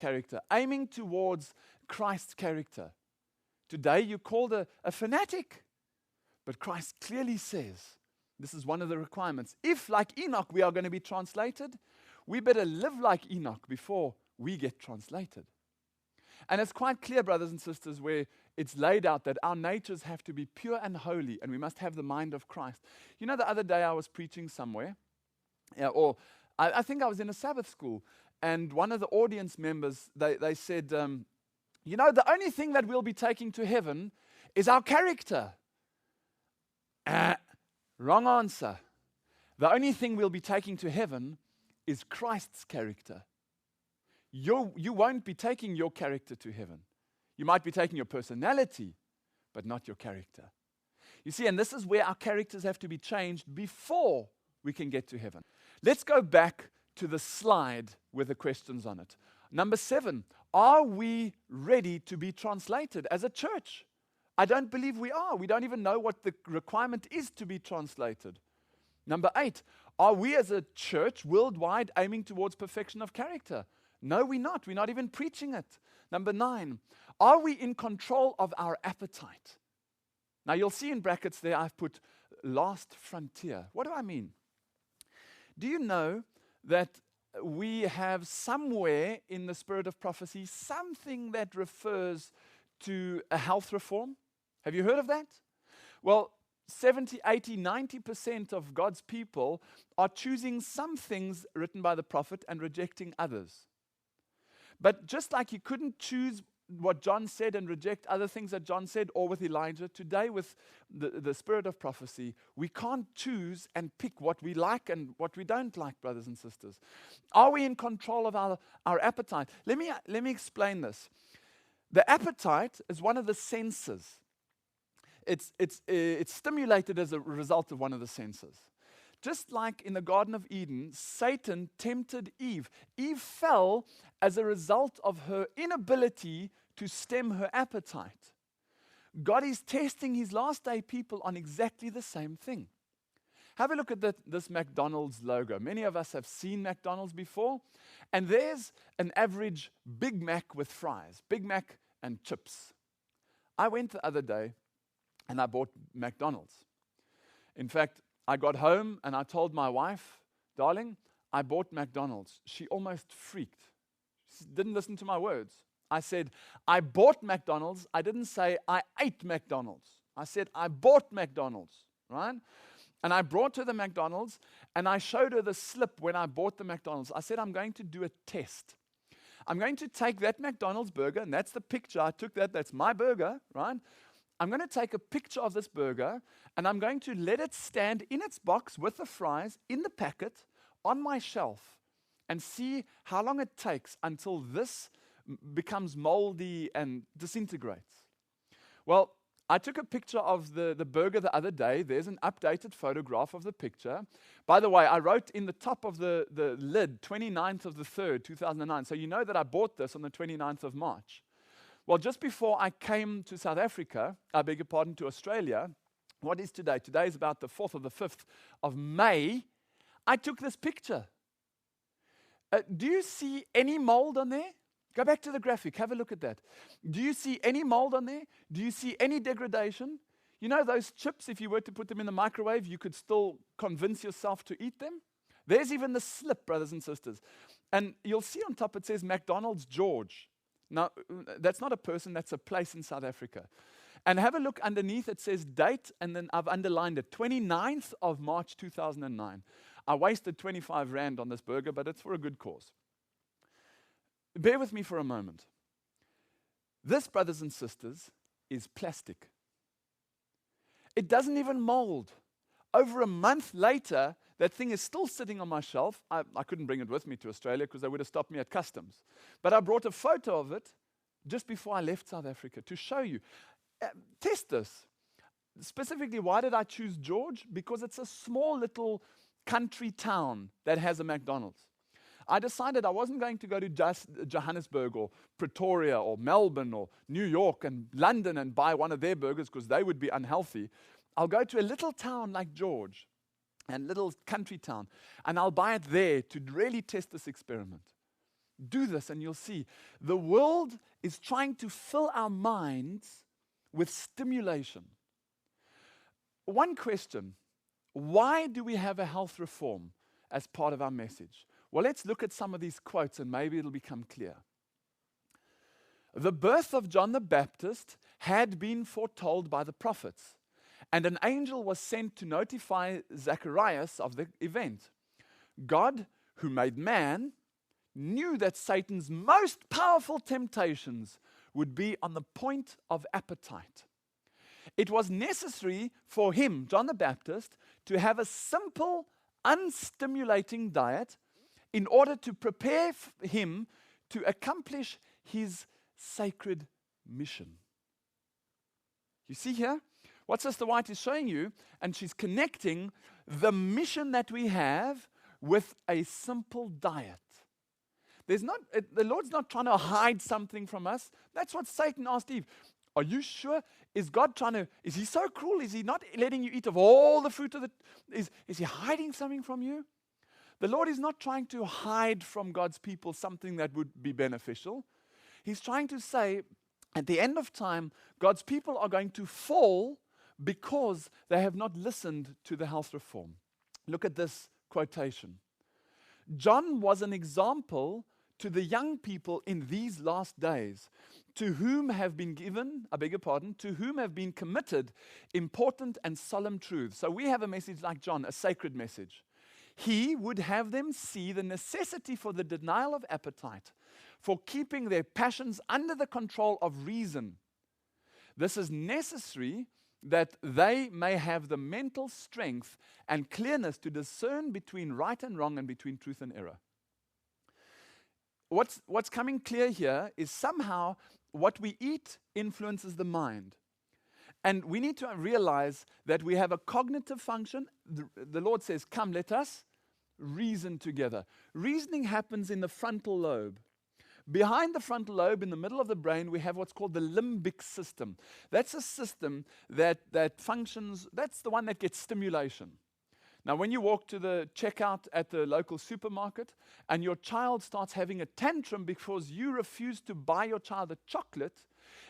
character, aiming towards Christ's character. Today you're called a fanatic, but Christ clearly says, this is one of the requirements. If, like Enoch, we are going to be translated, we better live like Enoch before we get translated. And it's quite clear, brothers and sisters, where it's laid out that our natures have to be pure and holy, and we must have the mind of Christ. You know, the other day I was preaching somewhere, I think I was in a Sabbath school, and one of the audience members, they said, you know, the only thing that we'll be taking to heaven is our character. Wrong answer. The only thing we'll be taking to heaven is Christ's character. You won't be taking your character to heaven. You might be taking your personality, but not your character. You see, and this is where our characters have to be changed before we can get to heaven. Let's go back to the slide with the questions on it. Number 7, are we ready to be translated as a church? I don't believe we are. We don't even know what the requirement is to be translated. Number 8, are we as a church worldwide aiming towards perfection of character? No, we're not. We're not even preaching it. Number 9, are we in control of our appetite? Now you'll see in brackets there I've put last frontier. What do I mean? Do you know that we have somewhere in the spirit of prophecy something that refers to a health reform? Have you heard of that? Well, 70, 80, 90% of God's people are choosing some things written by the prophet and rejecting others. But just like you couldn't choose what John said and reject other things that John said, or with Elijah, today with the spirit of prophecy, we can't choose and pick what we like and what we don't like, brothers and sisters. Are we in control of our appetite? Let me explain this. The appetite is one of the senses. It's stimulated as a result of one of the senses. Just like in the Garden of Eden, Satan tempted Eve. Eve fell as a result of her inability to stem her appetite. God is testing his last day people on exactly the same thing. Have a look at this McDonald's logo. Many of us have seen McDonald's before. And there's an average Big Mac with fries. Big Mac and chips. I went the other day and I bought McDonald's. In fact, I got home and I told my wife, darling, I bought McDonald's. She almost freaked. She didn't listen to my words. I said, I bought McDonald's. I didn't say I ate McDonald's. I said, I bought McDonald's, right? And I brought her the McDonald's and I showed her the slip when I bought the McDonald's. I said, I'm going to do a test. I'm going to take that McDonald's burger, and that's the picture. I took that's my burger, right? I'm going to take a picture of this burger, and I'm going to let it stand in its box with the fries in the packet on my shelf and see how long it takes until this becomes moldy and disintegrates. Well, I took a picture of the burger the other day. There's an updated photograph of the picture. By the way, I wrote in the top of the lid, 29th of the 3rd, 2009. So you know that I bought this on the 29th of March. Well, just before I came to South Africa, to Australia, what is today? Today is about the 4th or the 5th of May. I took this picture. Do you see any mold on there? Go back to the graphic. Have a look at that. Do you see any mold on there? Do you see any degradation? You know those chips, if you were to put them in the microwave, you could still convince yourself to eat them? There's even the slip, brothers and sisters. And you'll see on top it says McDonald's George. Now, that's not a person, that's a place in South Africa. And have a look underneath, it says date, and then I've underlined it, 29th of March 2009. I wasted 25 Rand on this burger, but it's for a good cause. Bear with me for a moment. This, brothers and sisters, is plastic. It doesn't even mold. Over a month later, that thing is still sitting on my shelf. I couldn't bring it with me to Australia because they would have stopped me at customs. But I brought a photo of it just before I left South Africa to show you. Test this. Specifically, why did I choose George? Because it's a small little country town that has a McDonald's. I decided I wasn't going to go to Johannesburg or Pretoria or Melbourne or New York and London and buy one of their burgers because they would be unhealthy. I'll go to a little town like George, and little country town, and I'll buy it there to really test this experiment. Do this and you'll see. The world is trying to fill our minds with stimulation. One question, why do we have a health reform as part of our message? Well, let's look at some of these quotes and maybe it'll become clear. The birth of John the Baptist had been foretold by the prophets, and an angel was sent to notify Zacharias of the event. God, who made man, knew that Satan's most powerful temptations would be on the point of appetite. It was necessary for him, John the Baptist, to have a simple, unstimulating diet in order to prepare him to accomplish his sacred mission. You see here? What Sister White is showing you, and she's connecting the mission that we have with a simple diet. The Lord's not trying to hide something from us. That's what Satan asked Eve. Are you sure? Is he so cruel? Is he not letting you eat of all the fruit of is he hiding something from you? The Lord is not trying to hide from God's people something that would be beneficial. He's trying to say, at the end of time, God's people are going to fall because they have not listened to the health reform. Look at this quotation. John was an example to the young people in these last days, to whom have been committed important and solemn truths. So we have a message like John, a sacred message. He would have them see the necessity for the denial of appetite, for keeping their passions under the control of reason. This is necessary that they may have the mental strength and clearness to discern between right and wrong and between truth and error. What's coming clear here is somehow what we eat influences the mind. And we need to realize that we have a cognitive function. The Lord says, come, let us reason together. Reasoning happens in the frontal lobe. Behind the frontal lobe, in the middle of the brain, we have what's called the limbic system. That's a system that functions, that's the one that gets stimulation. Now, when you walk to the checkout at the local supermarket and your child starts having a tantrum because you refuse to buy your child a chocolate,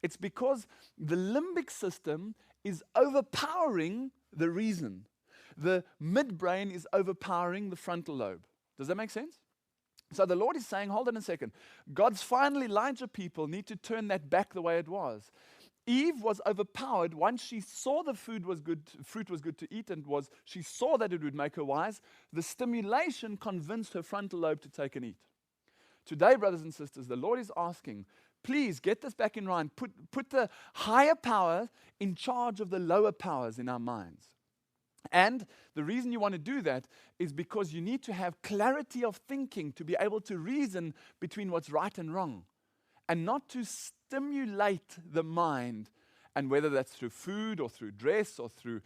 it's because the limbic system is overpowering the reason. The midbrain is overpowering the frontal lobe. Does that make sense? So the Lord is saying, hold on a second. God's final Elijah people need to turn that back the way it was. Eve was overpowered once she saw the fruit was good to eat, and she saw that it would make her wise. The stimulation convinced her frontal lobe to take and eat. Today, brothers and sisters, the Lord is asking, please get this back in line. Put the higher power in charge of the lower powers in our minds. And the reason you want to do that is because you need to have clarity of thinking to be able to reason between what's right and wrong, and not to stimulate the mind, and whether that's through food or through dress or through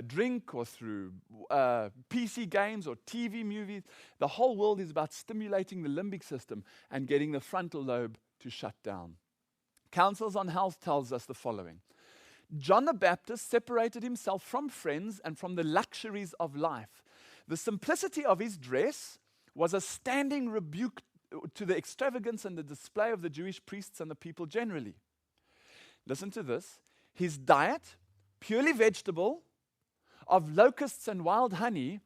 drink or through PC games or TV movies. The whole world is about stimulating the limbic system and getting the frontal lobe to shut down. Counsels on Health tells us the following. John the Baptist separated himself from friends and from the luxuries of life. The simplicity of his dress was a standing rebuke to the extravagance and the display of the Jewish priests and the people generally. Listen to this. His diet, purely vegetable, of locusts and wild honey,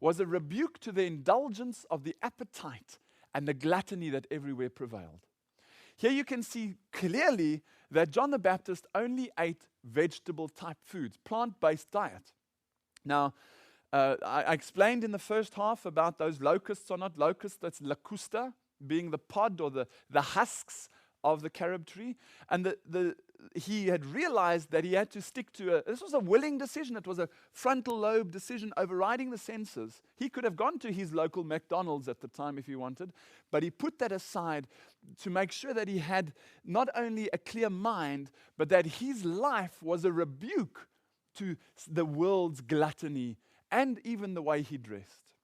was a rebuke to the indulgence of the appetite and the gluttony that everywhere prevailed. Here you can see clearly that John the Baptist only ate vegetable-type foods, plant-based diet. Now, I explained in the first half about those locusts are not locusts, that's lacusta, being the pod or the husks of the carob tree. And he had realized that he had to stick to this was a willing decision. It was a frontal lobe decision overriding the senses. He could have gone to his local McDonald's at the time if he wanted, but he put that aside to make sure that he had not only a clear mind, but that his life was a rebuke to the world's gluttony and even the way he dressed.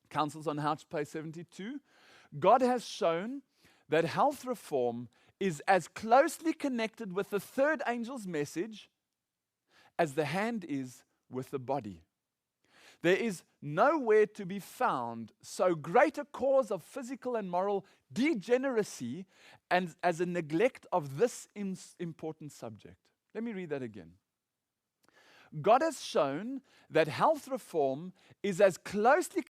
Counsels on How, page 72. God has shown that health reform is as closely connected with the third angel's message as the hand is with the body. There is nowhere to be found so great a cause of physical and moral degeneracy and as a neglect of this important subject. Let me read that again. God has shown that health reform is as closely